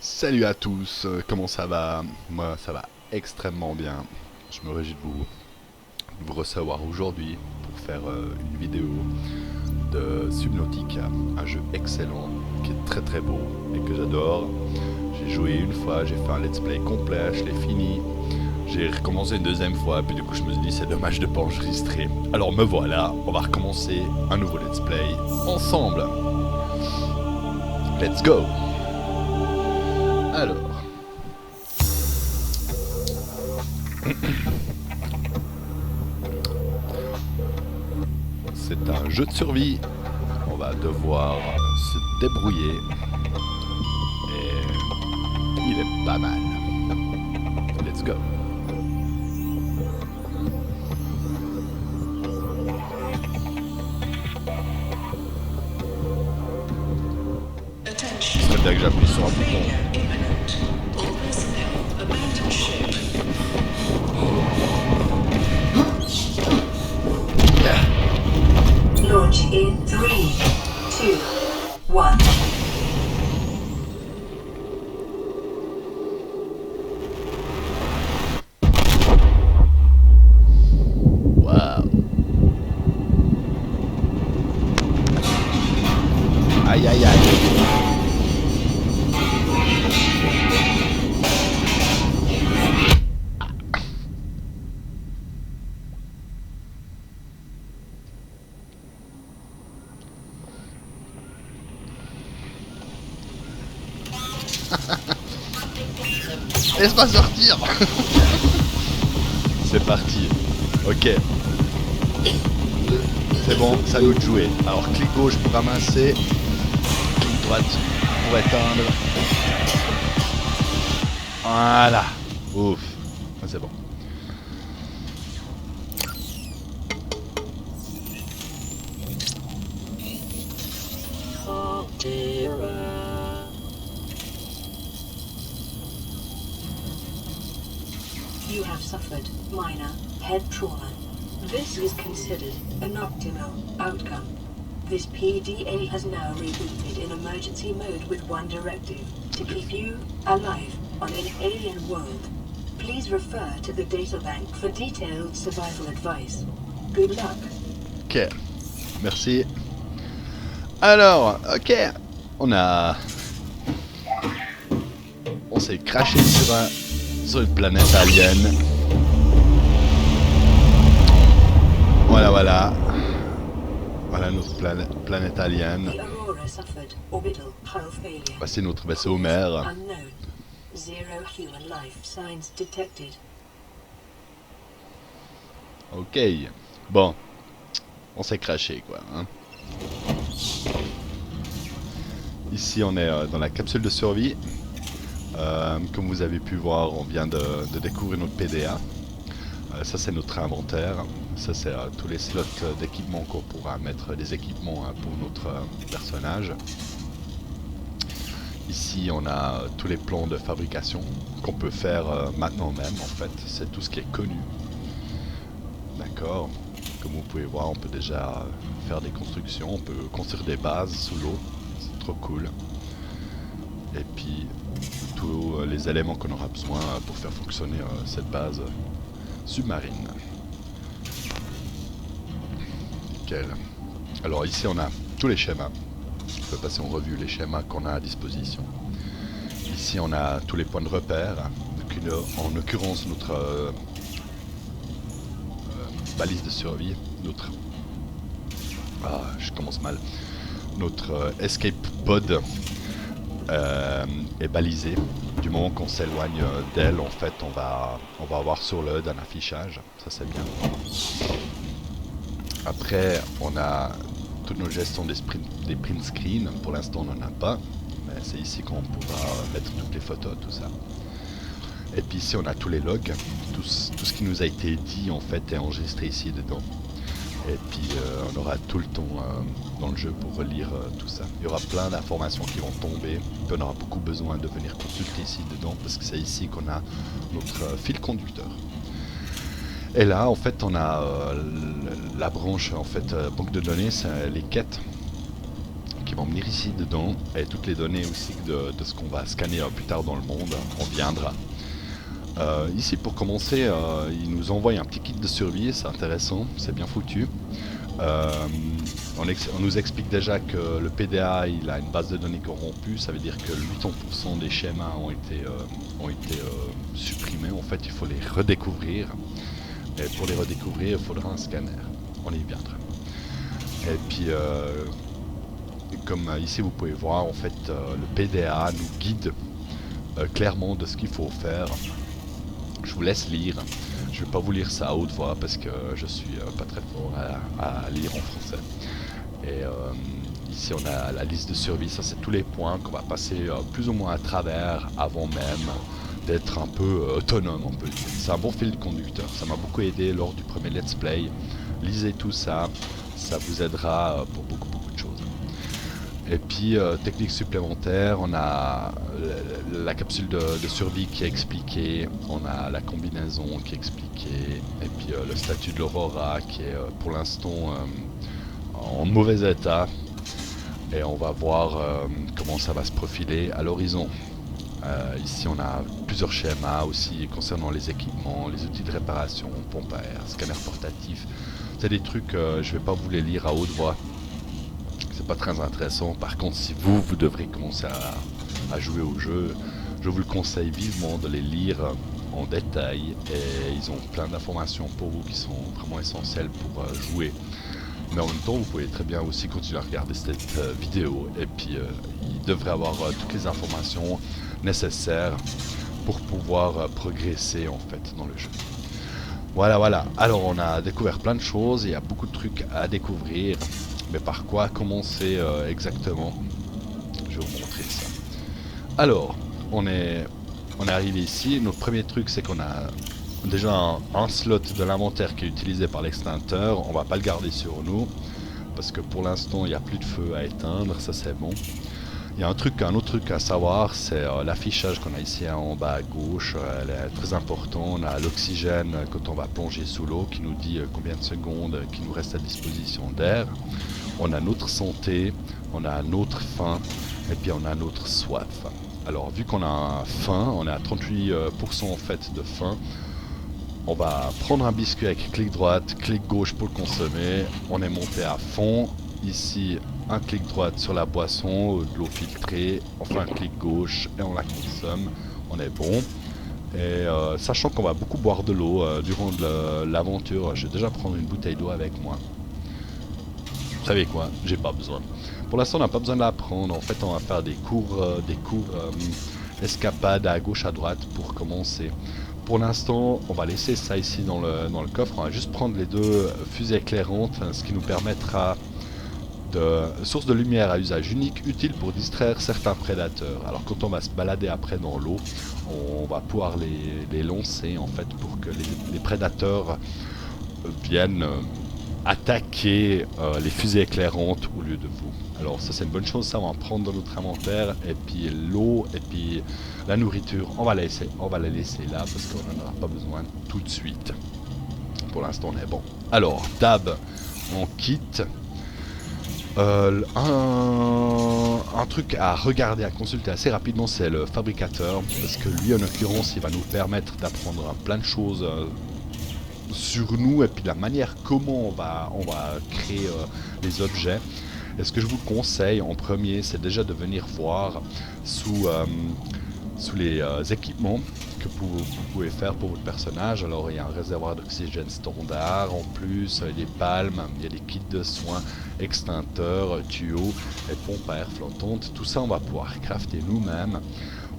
Salut à tous, comment ça va? Moi ça va extrêmement bien. Je me réjouis de vous recevoir aujourd'hui pour faire une vidéo de Subnautica, un jeu excellent qui est très très beau et que j'adore. J'ai joué une fois, j'ai fait un let's play complet, je l'ai fini. J'ai recommencé une deuxième fois, puis du coup je me suis dit c'est dommage de pas enregistrer. Alors me voilà, on va recommencer un nouveau let's play ensemble. Let's go! Alors, c'est un jeu de survie. On va devoir se débrouiller. Et il est pas mal. Let's go. Ce serait bien que j'appuie sur un bouton. Launch in 3, 2, 1. Waouh. Aïe aïe aïe. Laisse-moi sortir. C'est parti. Ok. C'est bon, ça nous de jouer. Alors clic gauche pour ramasser. Clic droite pour éteindre. Voilà. Ouf. C'est bon. You have suffered minor head trauma. This is considered an optimal outcome. This PDA has now rebooted in emergency mode with one directive: to keep you alive on an alien world. Please refer to the databank for detailed survival advice. Good luck. Ok. Merci. Alors, ok. On s'est craché sur une planète alien. Voilà. Voilà notre planète alien. The Aurora suffered orbital hull failure. Voici notre vaisseau mère. Unknown. Zero human life signs detected. Ok. Bon. On s'est craché quoi. Hein. Ici on est dans la capsule de survie. Comme vous avez pu voir, on vient de découvrir notre PDA. Ça c'est notre inventaire. Ça c'est tous les slots d'équipement qu'on pourra mettre des équipements pour notre personnage. Ici on a tous les plans de fabrication qu'on peut faire maintenant même en fait. C'est tout ce qui est connu. D'accord. Comme vous pouvez voir, on peut déjà faire des constructions. On peut construire des bases sous l'eau. C'est trop cool. Et puis tous les éléments qu'on aura besoin pour faire fonctionner cette base submarine. Nickel. Alors ici on a tous les schémas. Je peux passer en revue les schémas qu'on a à disposition. Ici on a tous les points de repère. En l'occurrence notre balise de survie. Je commence mal. Notre escape pod est balisé. Du moment qu'on s'éloigne d'elle, en fait, on va avoir sur le HUD un affichage. Ça, c'est bien. Après, on a toutes nos gestions des print screens. Pour l'instant, on n'en a pas. Mais c'est ici qu'on pourra mettre toutes les photos, tout ça. Et puis ici, on a tous les logs. Tout ce qui nous a été dit, en fait, est enregistré ici dedans. Et puis on aura tout le temps dans le jeu pour relire tout ça. Il y aura plein d'informations qui vont tomber. Puis on aura beaucoup besoin de venir consulter ici dedans parce que c'est ici qu'on a notre fil conducteur. Et là en fait on a la branche en fait banque de données, c'est les quêtes qui vont venir ici dedans, et toutes les données aussi de ce qu'on va scanner plus tard dans le monde, on viendra. Ici pour commencer, il nous envoie un petit kit de survie, c'est intéressant, c'est bien foutu. On nous explique déjà que le PDA il a une base de données corrompue, ça veut dire que 80% des schémas ont été supprimés, en fait il faut les redécouvrir. Et pour les redécouvrir il faudra un scanner, on y viendra. Et puis comme ici vous pouvez voir, en fait le PDA nous guide clairement de ce qu'il faut faire. Je vous laisse lire. Je ne vais pas vous lire ça à haute voix parce que je suis pas très fort à lire en français. Et ici on a la liste de survie, ça c'est tous les points qu'on va passer plus ou moins à travers avant même d'être un peu autonome, on peut le dire. C'est un bon fil conducteur, ça m'a beaucoup aidé lors du premier let's play. Lisez tout ça, ça vous aidera pour beaucoup de choses. Et puis technique supplémentaire, on a la capsule de survie qui est expliquée, on a la combinaison qui est expliquée, et puis le statut de l'Aurora qui est pour l'instant en mauvais état, et on va voir comment ça va se profiler à l'horizon. Ici on a plusieurs schémas aussi concernant les équipements, les outils de réparation, pompe à air, scanner portatif. C'est des trucs, je vais pas vous les lire à haute voix. C'est pas très intéressant. Par contre, si vous devrez commencer à jouer au jeu, je vous le conseille vivement de les lire en détail, et ils ont plein d'informations pour vous qui sont vraiment essentielles pour jouer. Mais en même temps, vous pouvez très bien aussi continuer à regarder cette vidéo, et puis il devrait avoir toutes les informations nécessaires pour pouvoir progresser en fait dans le jeu. Voilà. Alors on a découvert plein de choses, il y a beaucoup de trucs à découvrir. Mais par quoi commencer exactement? Je vais vous montrer ça. Alors, on est arrivé ici. Notre premier truc, c'est qu'on a déjà un slot de l'inventaire qui est utilisé par l'extincteur. On va pas le garder sur nous parce que pour l'instant, il n'y a plus de feu à éteindre. Ça, c'est bon. Il y a un autre truc à savoir, c'est l'affichage qu'on a ici en bas à gauche. Elle est très important. On a l'oxygène quand on va plonger sous l'eau qui nous dit combien de secondes qui nous reste à disposition d'air. On a notre santé, on a notre faim, et puis on a notre soif. Alors vu qu'on a faim, on est à 38% en fait de faim, on va prendre un biscuit avec clic droite, clic gauche pour le consommer. On est monté à fond. Ici, un clic droite sur la boisson, de l'eau filtrée, on fait un clic gauche et on la consomme. On est bon. Et sachant qu'on va beaucoup boire de l'eau durant l'aventure, je vais déjà prendre une bouteille d'eau avec moi. Vous savez quoi, j'ai pas besoin. Pour l'instant, on n'a pas besoin de la prendre. En fait, on va faire des cours escapades à gauche, à droite pour commencer. Pour l'instant, on va laisser ça ici dans le coffre. On va juste prendre les deux fusées éclairantes, ce qui nous permettra de source de lumière à usage unique, utile pour distraire certains prédateurs. Alors quand on va se balader après dans l'eau, on va pouvoir les lancer en fait pour que les prédateurs viennent attaquer les fusées éclairantes au lieu de vous. Alors ça c'est une bonne chose, ça on va prendre dans notre inventaire, et puis l'eau et puis la nourriture on va la laisser là parce qu'on n'en aura pas besoin tout de suite. Pour l'instant on est bon. Alors Dab on quitte. Un truc à regarder, à consulter assez rapidement, c'est le fabricateur, parce que lui en l'occurrence il va nous permettre d'apprendre plein de choses sur nous et puis la manière comment on va créer les objets. Et ce que je vous conseille en premier, c'est déjà de venir voir sous les équipements que vous pouvez faire pour votre personnage. Alors il y a un réservoir d'oxygène standard, en plus il y a des palmes, il y a des kits de soins, extincteurs, tuyaux et pompes à air flottantes. Tout ça on va pouvoir crafter nous-mêmes.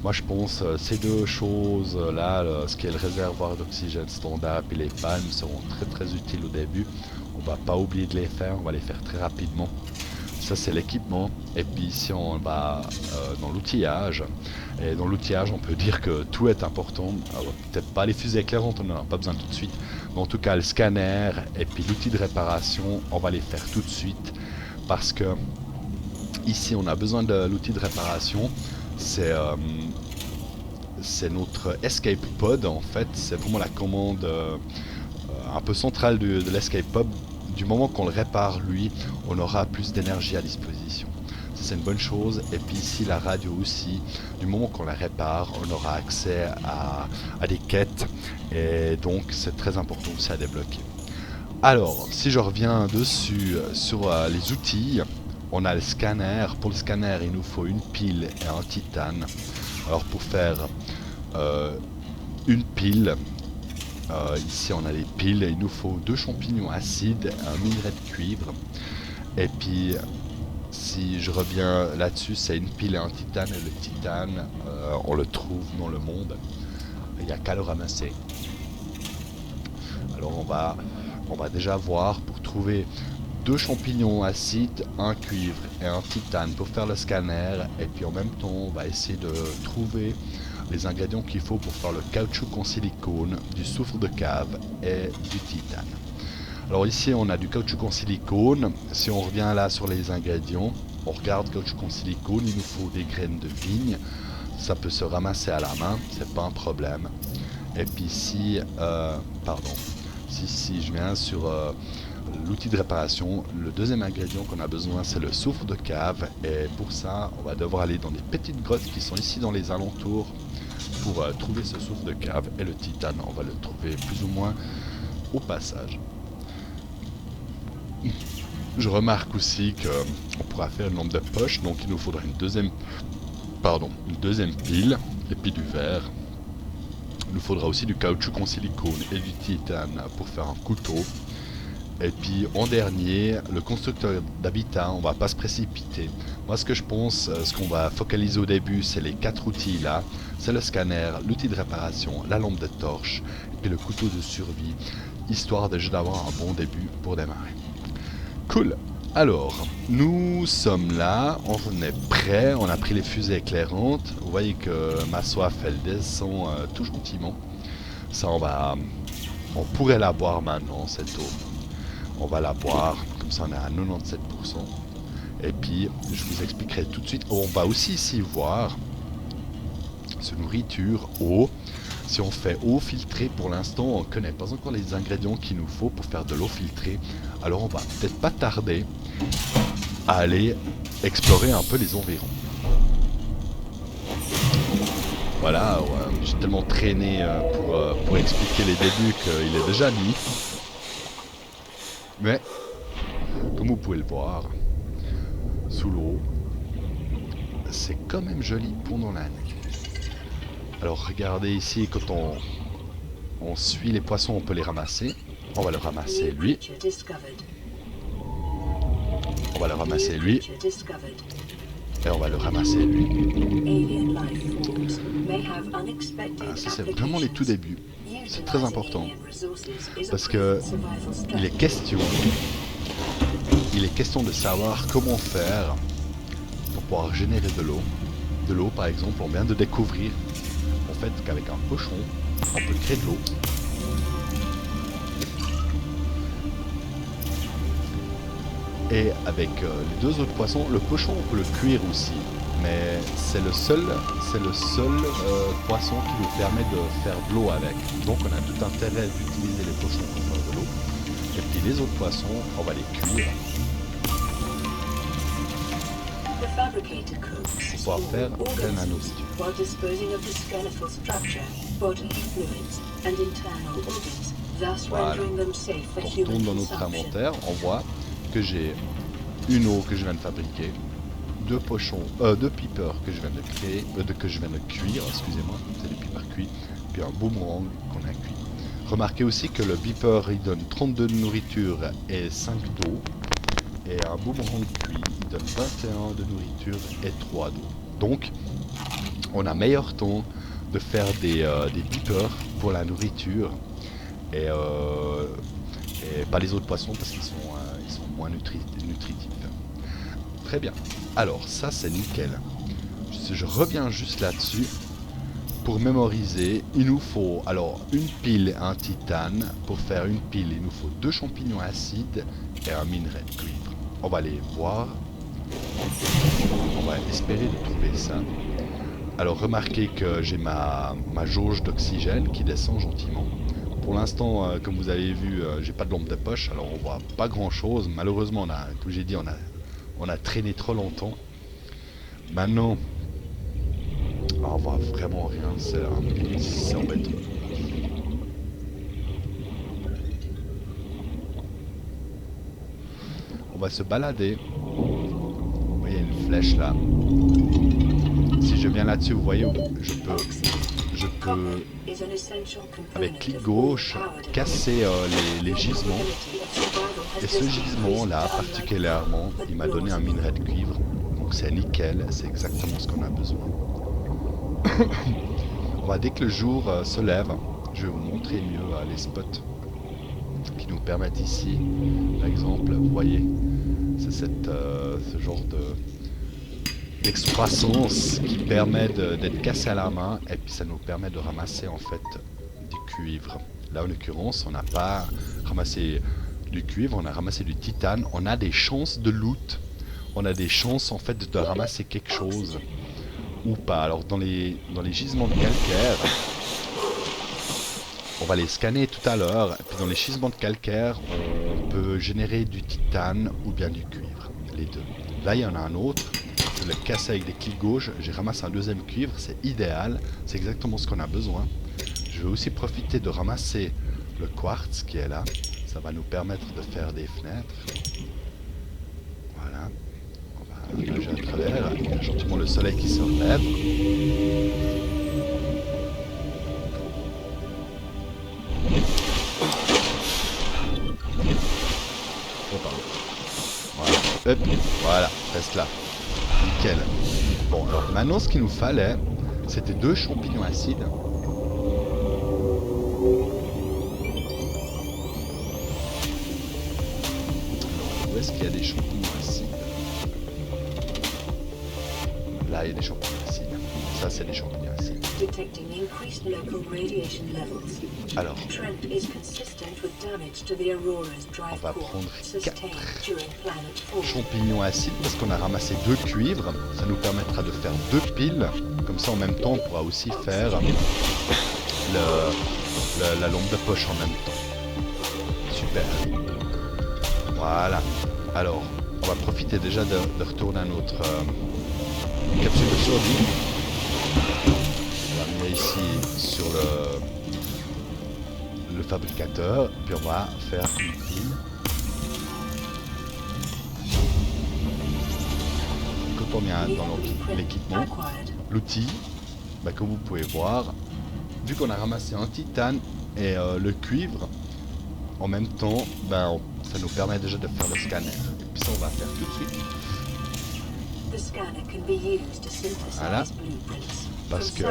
Moi je pense ces deux choses là, ce qui est le réservoir d'oxygène standard et les palmes seront très utiles au début. On va pas oublier de les faire, on va les faire très rapidement. Ça c'est l'équipement. Et puis ici on va dans l'outillage. Et dans l'outillage on peut dire que tout est important. Peut-être pas les fusées éclairantes, on n'en a pas besoin tout de suite. Mais en tout cas le scanner et puis l'outil de réparation, on va les faire tout de suite. Parce que ici on a besoin de l'outil de réparation. C'est notre escape pod en fait. C'est vraiment la commande un peu centrale de l'escape pod. Du moment qu'on le répare lui, on aura plus d'énergie à disposition. c'est une bonne chose. Et puis ici la radio aussi, du moment qu'on la répare, on aura accès à des quêtes, et donc c'est très important aussi à débloquer. Alors, si je reviens dessus sur les outils, on a le scanner. Pour le scanner, il nous faut une pile et un titane. Alors pour faire une pile, ici on a les piles, et il nous faut 2 champignons acides, un minerai de cuivre. Et puis si je reviens là-dessus, c'est une pile et un titane, et le titane, on le trouve dans le monde, il n'y a qu'à le ramasser. Alors on va déjà voir pour trouver 2 champignons acides, un cuivre et un titane pour faire le scanner, et puis en même temps on va essayer de trouver les ingrédients qu'il faut pour faire le caoutchouc en silicone, du soufre de cave et du titane. Alors ici on a du caoutchouc en silicone. Si on revient là sur les ingrédients, on regarde caoutchouc en silicone, il nous faut des graines de vigne, ça peut se ramasser à la main, c'est pas un problème. Et puis ici, si je viens sur l'outil de réparation, le deuxième ingrédient qu'on a besoin, c'est le soufre de cave, et pour ça on va devoir aller dans des petites grottes qui sont ici dans les alentours pour trouver ce soufre de cave. Et le titane, on va le trouver plus ou moins au passage. Je remarque aussi qu'on pourra faire une lampe de poche, donc il nous faudra une deuxième pile, et puis du verre. Il nous faudra aussi du caoutchouc en silicone et du titane pour faire un couteau. Et puis en dernier, le constructeur d'habitat, on va pas se précipiter. Moi ce que je pense, ce qu'on va focaliser au début, c'est les 4 outils là. C'est le scanner, l'outil de réparation, la lampe de torche et puis le couteau de survie, histoire déjà d'avoir un bon début pour démarrer. Cool. Alors, nous sommes là, on est prêt, on a pris les fusées éclairantes. Vous voyez que ma soif elle descend tout gentiment. Ça on pourrait la boire maintenant, cette eau. On va la boire, comme ça on est à 97%. Et puis je vous expliquerai tout de suite. On va aussi ici voir ce nourriture, eau. Si on fait eau filtrée, pour l'instant on ne connaît pas encore les ingrédients qu'il nous faut pour faire de l'eau filtrée. Alors on va peut-être pas tarder à aller explorer un peu les environs. Voilà, ouais, j'ai tellement traîné pour expliquer les débuts qu'il est déjà nuit. Mais, comme vous pouvez le voir, sous l'eau, c'est quand même joli pendant la nuit. Alors regardez ici, quand on suit les poissons, on peut les ramasser. On va le ramasser lui. On va le ramasser lui. Et on va le ramasser lui. Ah, ça c'est vraiment les tout débuts. C'est très important. Parce que il est question de savoir comment faire pour pouvoir générer de l'eau. De l'eau par exemple, on vient de découvrir en fait qu'avec un pochon, on peut créer de l'eau. Et avec les 2 autres poissons, le pochon on peut le cuire aussi. Mais c'est le seul poisson qui nous permet de faire de l'eau avec. Donc on a tout intérêt d'utiliser les pochons pour faire de l'eau. Et puis les autres poissons, on va les cuire pour pouvoir faire de la nourriture. Voilà. Quand on retourne dans notre inventaire, on voit que j'ai une eau que je viens de fabriquer, 2 pochons, 2 peepers que je viens de créer, que je viens de cuire, excusez-moi, c'est des peepers cuits, puis un boomerang qu'on a cuit. Remarquez aussi que le beeper il donne 32 de nourriture et 5 d'eau, et un boomerang cuit il donne 21 de nourriture et 3 d'eau. Donc on a meilleur temps de faire des beepers pour la nourriture et pas les autres poissons parce qu'ils sont moins nutritifs. Très bien. Alors ça c'est nickel. Je reviens juste là-dessus. Pour mémoriser, il nous faut alors une pile et un titane. Pour faire une pile, il nous faut 2 champignons acides et un minerai de cuivre. On va aller voir. On va espérer de trouver ça. Alors remarquez que j'ai ma jauge d'oxygène qui descend gentiment. Pour l'instant, comme vous avez vu, j'ai pas de lampe de poche, alors on voit pas grand chose. Malheureusement, comme j'ai dit, on a traîné trop longtemps. Maintenant, on voit vraiment rien, c'est embêtant. On va se balader. Vous voyez une flèche là. Si je viens là-dessus, vous voyez, je peux avec clic gauche casser les gisements. Et ce gisement là particulièrement, il m'a donné un minerai de cuivre. Donc c'est nickel, c'est exactement ce qu'on a besoin. On va, dès que le jour se lève, je vais vous montrer mieux les spots qui nous permettent ici. Par exemple, vous voyez, c'est ce genre d'excroissance qui permet d'être cassé à la main, et puis ça nous permet de ramasser en fait du cuivre. Là en l'occurrence, on n'a pas ramassé du cuivre, on a ramassé du titane. On a des chances de loot, on a des chances en fait de ramasser quelque chose ou pas. Alors dans les gisements de calcaire, on va les scanner tout à l'heure, et puis dans les gisements de calcaire, on peut générer du titane ou bien du cuivre, les deux. Là il y en a un autre, je le casse avec des clics gauche, j'ai ramassé un deuxième cuivre, c'est idéal, c'est exactement ce qu'on a besoin. Je vais aussi profiter de ramasser le quartz qui est là, ça va nous permettre de faire des fenêtres. Voilà, on va nager à travers, il y a gentiment le soleil qui se relève. Oh, pardon. Voilà, hop, voilà, reste là. Nickel. Bon, alors maintenant ce qu'il nous fallait, c'était 2 champignons acides. Où est-ce qu'il y a des champignons acides? Là, il y a des champignons acides. Ça, c'est des champignons acides. Alors, on va prendre 4 champignons acides parce qu'on a ramassé 2 cuivres. Ça nous permettra de faire 2 piles. Comme ça, en même temps, on pourra aussi faire la lampe de poche en même temps. Super. Voilà. Alors, on va profiter déjà de retourner à notre capsule de survie. On va venir ici sur le fabricateur, puis on va faire une pile. Quand on est dans l'équipement, l'outil, bah, comme vous pouvez voir, vu qu'on a ramassé un titane et le cuivre, en même temps, ben, ça nous permet déjà de faire le scanner. Et puis ça, on va faire tout de suite. Voilà. Parce que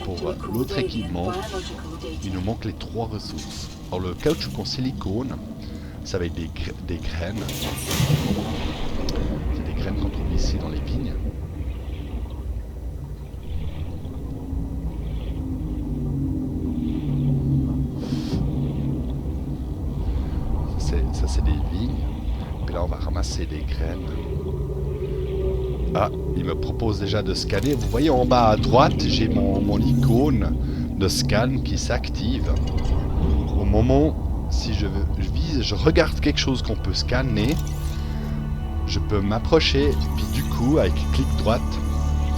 pour l'autre équipement, il nous manque les 3 ressources. Alors le caoutchouc en silicone, ça va être des graines. C'est des graines qu'on trouve ici dans les vignes. Ça c'est des vignes. Puis là on va ramasser des graines. Ah, il me propose déjà de scanner. Vous voyez en bas à droite, j'ai mon icône de scan qui s'active. Au moment, si je vise, je regarde quelque chose qu'on peut scanner, je peux m'approcher, puis du coup, avec clic droite,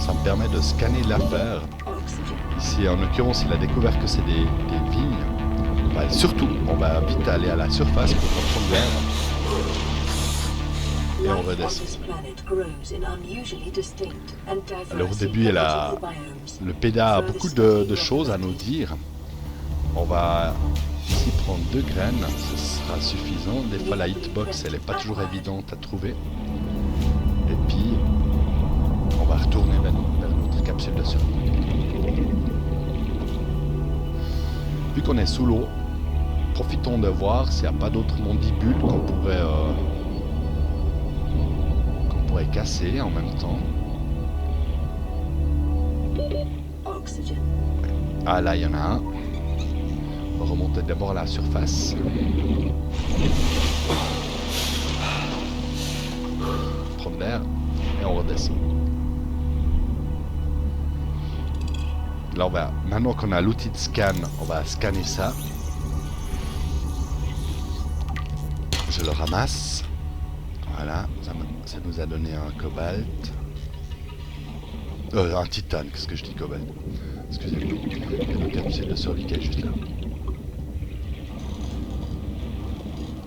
ça me permet de scanner l'affaire. Ici, en l'occurrence, il a découvert que c'est des vignes. Bah, surtout, on va vite aller à la surface pour reprendre l'air. Et on redescend. Alors au début, le PDA a beaucoup de choses à nous dire. On va ici prendre 2 graines, ce sera suffisant. Des fois la hitbox, elle n'est pas toujours évidente à trouver. Et puis, on va retourner vers notre capsule de survie. Vu qu'on est sous l'eau, profitons de voir s'il n'y a pas d'autres mandibules qu'on pourrait casser en même temps. Ah là, il y en a un. On va remonter d'abord à la surface. Prendre l'air et on redescend. Là, maintenant qu'on a l'outil de scan, on va scanner ça. Je le ramasse. Voilà, ça nous a donné un cobalt. Un titane, qu'est-ce que je dis, cobalt? Excusez-moi. Il y a nos capsules de survie qui est juste là.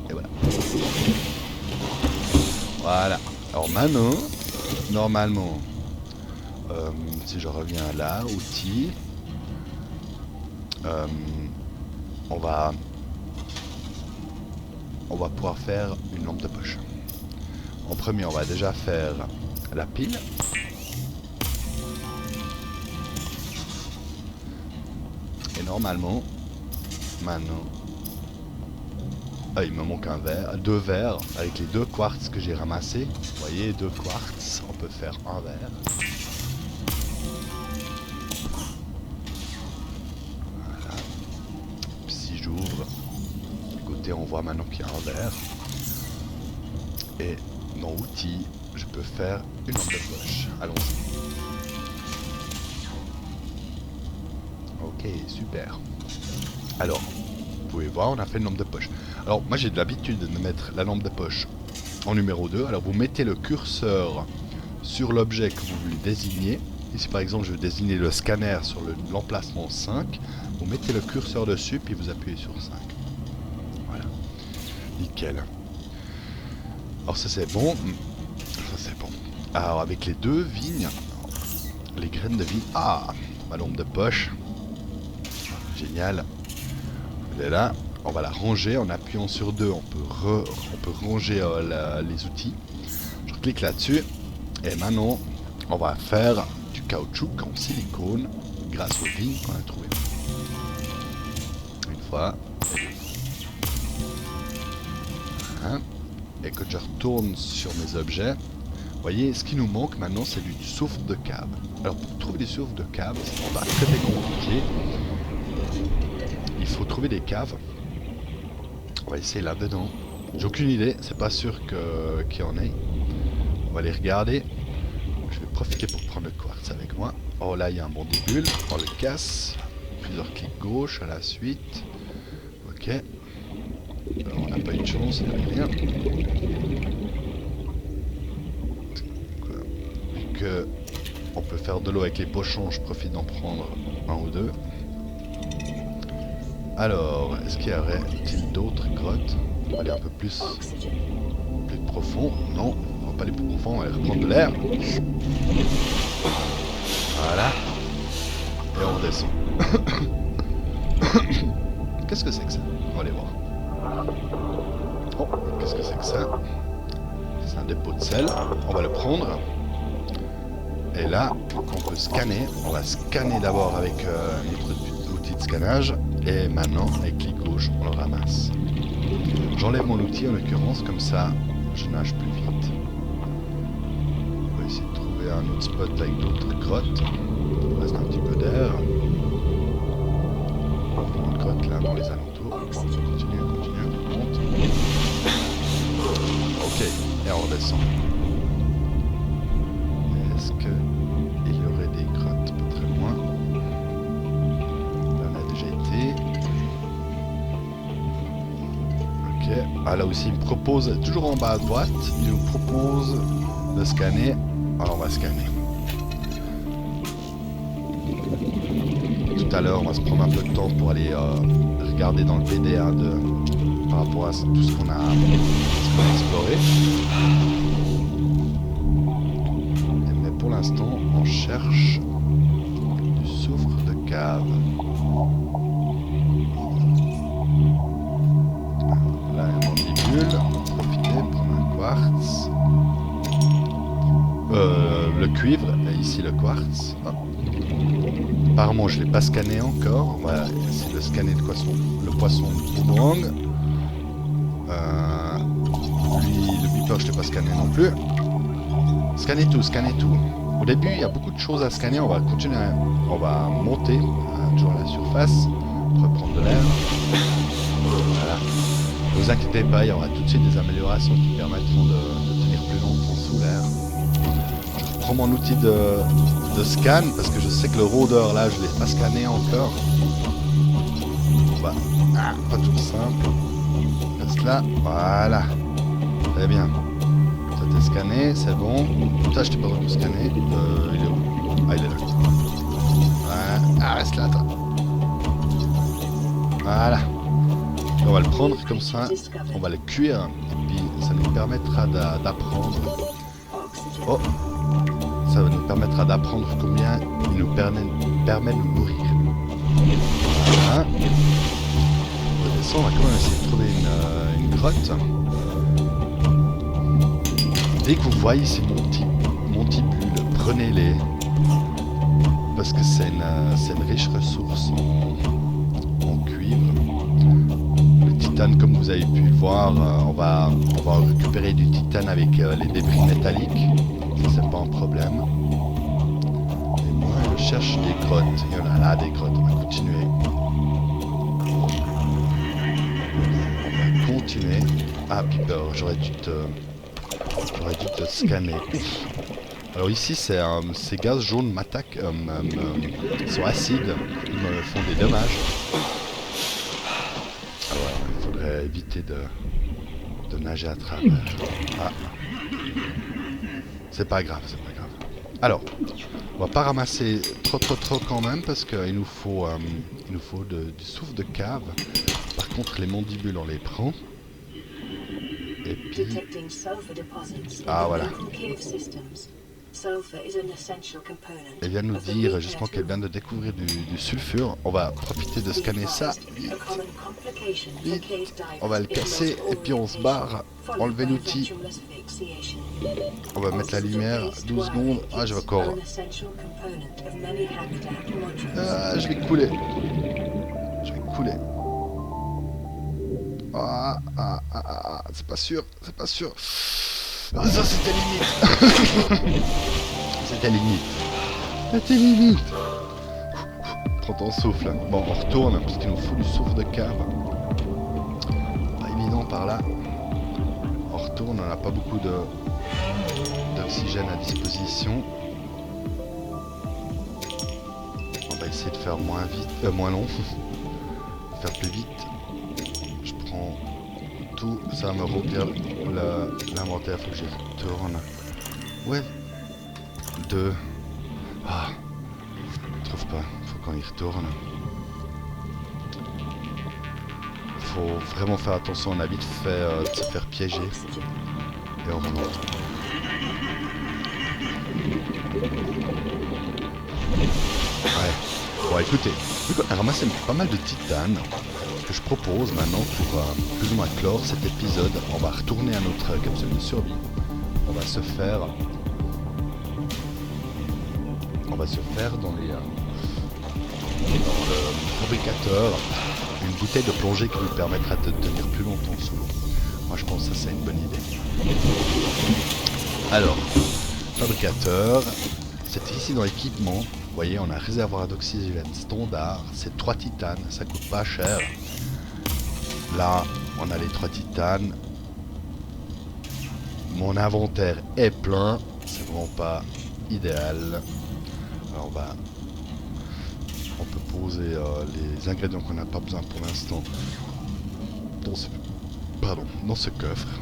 Et voilà. Voilà. Alors maintenant, normalement, si je reviens là, outils, on va pouvoir faire une lampe de poche. En premier, on va déjà faire la pile. Et normalement, maintenant, il me manque un verre, 2 verres avec les 2 quartz que j'ai ramassés. Vous voyez, 2 quartz, on peut faire un verre. Voilà. Si j'ouvre, écoutez, on voit maintenant qu'il y a un verre. Et dans outils, je peux faire une lampe de poche. Allons-y. Ok, super. Alors, vous pouvez voir, on a fait une lampe de poche. Alors, moi j'ai de l'habitude de mettre la lampe de poche en numéro 2. Alors, vous mettez le curseur sur l'objet que vous voulez désigner. Ici, par exemple, je veux désigner le scanner sur l'emplacement 5. Vous mettez le curseur dessus, puis vous appuyez sur 5. Voilà. Nickel. Alors, ça c'est bon. Ça c'est bon. Alors, avec les 2 vignes, les graines de vigne. Ah, ma lampe de poche. Génial. Elle est là. On va la ranger en appuyant sur 2. On peut ranger les outils. Je clique là-dessus. Et maintenant, on va faire du caoutchouc en silicone grâce aux vignes qu'on a trouvées. Une fois. Hein. Et que je retourne sur mes objets. Vous voyez, ce qui nous manque maintenant, c'est du soufre de cave. Alors, pour trouver du soufre de cave, c'est pas très compliqué. Il faut trouver des caves. On va essayer là-dedans. J'ai aucune idée, c'est pas sûr qu'il y en ait. On va les regarder. Je vais profiter pour prendre le quartz avec moi. Oh là, il y a un mandibule. On le casse. Plusieurs clics gauche à la suite. Ok. Alors, on n'a pas eu de chance, il n'y a rien. Vu que on peut faire de l'eau avec les pochons, je profite d'en prendre un ou 2. Alors, est-ce qu'il y aurait-il d'autres grottes? On va aller un peu plus profond. Non, on va pas aller plus profond, on va aller reprendre de l'air. Voilà. Et on redescend. Qu'est-ce que c'est que ça? On va aller voir. Oh, qu'est-ce que c'est que ça? C'est un dépôt de sel. On va le prendre. Et là, on peut scanner. On va scanner d'abord avec notre outil de scannage. Et maintenant, avec clic gauche, on le ramasse. J'enlève mon outil en l'occurrence, comme ça, je nage plus vite. On va essayer de trouver un autre spot avec d'autres grottes. Il reste un petit peu d'air. On voit une grotte là dans les alentours. Continue, on monte. Ok, et on redescend. Est-ce qu'il y aurait des grottes pas très loin? Là, on a déjà été. Ok, ah là aussi il me propose, toujours en bas à droite, il nous propose de scanner. Alors on va scanner. Tout à l'heure on va se prendre un peu de temps pour aller regarder dans le PDA par rapport à tout ce qu'on a exploré. Mais pour l'instant on cherche du soufre de cave. Là un mandibule, profitez, prendre un quartz. Le cuivre, et ici le quartz. Hop. Apparemment je ne l'ai pas scanné encore. On va essayer de scanner le poisson boomerang. Le beeper je ne l'ai pas scanné non plus. Scannez tout, scannez tout. Au début il y a beaucoup de choses à scanner. On va continuer, on va monter toujours à la surface, reprendre de l'air. Voilà. Ne vous inquiétez pas, il y aura tout de suite des améliorations qui permettront de tenir plus longtemps sous l'air. Je prends mon outil de scan parce que je sais que le rôdeur là je ne l'ai pas scanné encore. Bah, pas tout simple. Reste là, voilà. Très bien. Ça t'est scanné, c'est bon. Ça je t'ai pas vraiment scanné. Il est où? Ah, il est là. Voilà. Ah, reste là, attends. Voilà. On va le prendre comme ça, on va le cuire, et puis ça nous permettra d'apprendre. Oh, ça va nous permettra d'apprendre combien il nous permet de nous nourrir. Voilà. On va descendre, on va quand même essayer de trouver une grotte. Dès que vous voyez ces montibules, prenez-les. Parce que c'est une riche ressource en cuivre. Le titane, comme vous avez pu le voir, on va récupérer du titane avec les débris métalliques. Ça, c'est pas un problème. Et moi, je cherche des grottes. Il y en a là, des grottes. On va continuer. On va continuer. Ah, Piper, j'aurais dû te scanner. Alors ici, ces gaz jaunes m'attaquent, sont acides, ils me font des dommages. Alors, il faudrait éviter de nager à travers. Ah. C'est pas grave, c'est pas grave. Alors, on va pas ramasser trop quand même, parce qu'il nous faut, du soufre de cave. Par contre, les mandibules, on les prend. Et puis... Ah, voilà. Elle vient nous dire justement qu'elle vient de découvrir du sulfure. On va profiter de scanner ça. Vite. On va le casser et puis on se barre. Enlever l'outil. On va mettre la lumière. 12 secondes. Ah, je vais encore... je vais couler. Je vais couler. C'est pas sûr. C'est pas sûr. Ah, ça c'était limite. C'était limite. C'était limite. Prends ton souffle. Bon, on retourne parce qu'il nous faut du souffle de cave. Pas évident par là. On retourne, on n'a pas beaucoup d'oxygène à disposition. On va essayer de faire moins moins long. Faire plus vite. Je prends tout, ça va me remplir l'inventaire, faut que j'y retourne. Ouais. 2. Ah. Je trouve pas, faut qu'on y retourne. Faut vraiment faire attention, on a vite fait de se faire piéger. Et on remonte. Ouais. Bon écoutez, vu qu'on a ramassé pas mal de titane, ce que je propose maintenant pour plus ou moins clore cet épisode, on va retourner à notre capsule de survie. On va se faire dans le fabricateur une bouteille de plongée qui nous permettra de tenir plus longtemps sous l'eau. Moi je pense que ça c'est une bonne idée. Alors, fabricateur, c'est ici dans l'équipement. Vous voyez, on a un réservoir d'oxygène standard, c'est 3 titanes, ça coûte pas cher. Là, on a les 3 titanes. Mon inventaire est plein, c'est vraiment pas idéal. Alors on peut poser les ingrédients qu'on n'a pas besoin pour l'instant dans ce coffre.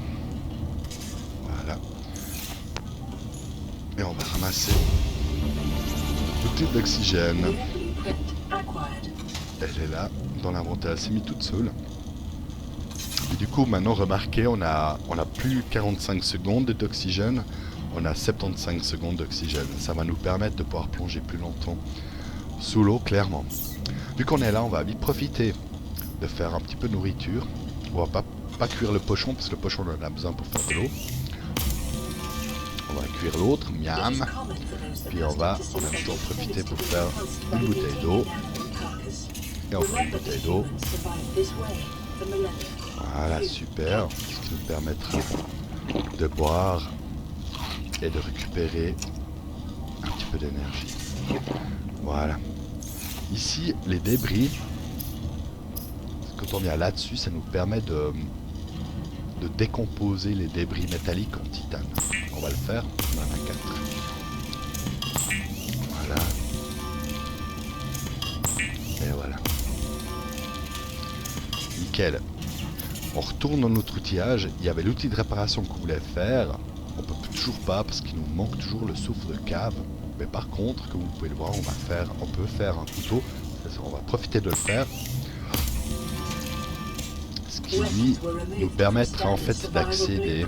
Voilà. Et on va ramasser bouteille d'oxygène. Elle est là, dans l'inventaire, elle s'est mise toute seule. Et du coup, maintenant, remarquez, on a plus 45 secondes d'oxygène, on a 75 secondes d'oxygène. Ça va nous permettre de pouvoir plonger plus longtemps sous l'eau, clairement. Vu qu'on est là, on va vite profiter de faire un petit peu de nourriture. On va pas cuire le pochon, parce que le pochon, on en a besoin pour faire de l'eau. On va cuire l'autre, miam. Puis on va en même temps profiter pour faire une bouteille d'eau. Et on prend une bouteille d'eau. Voilà, super. Ce qui nous permettra de boire et de récupérer un petit peu d'énergie. Voilà. Ici, les débris, quand on vient là-dessus, ça nous permet de décomposer les débris métalliques en titane. On va le faire, on en a 4. Voilà. Et voilà. Nickel. On retourne dans notre outillage. Il y avait l'outil de réparation qu'on voulait faire. On peut toujours pas parce qu'il nous manque toujours le souffle de cave. Mais par contre, comme vous pouvez le voir, on peut faire un couteau. On va profiter de le faire. Ce qui nous permettra en fait d'accéder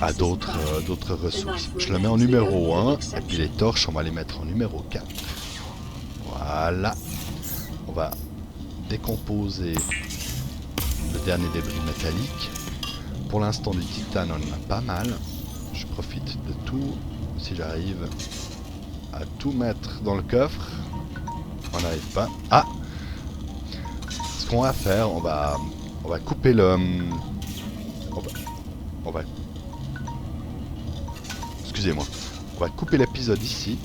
à d'autres ressources. Je le mets en numéro 1 et puis les torches on va les mettre en numéro 4. Voilà. On va décomposer le dernier débris métallique. Pour l'instant du titane on en a pas mal. Je profite de tout, si j'arrive à tout mettre dans le coffre. On n'arrive pas. Ah! Ce qu'on va faire, on va couper le... Excusez-moi. On va couper l'épisode ici.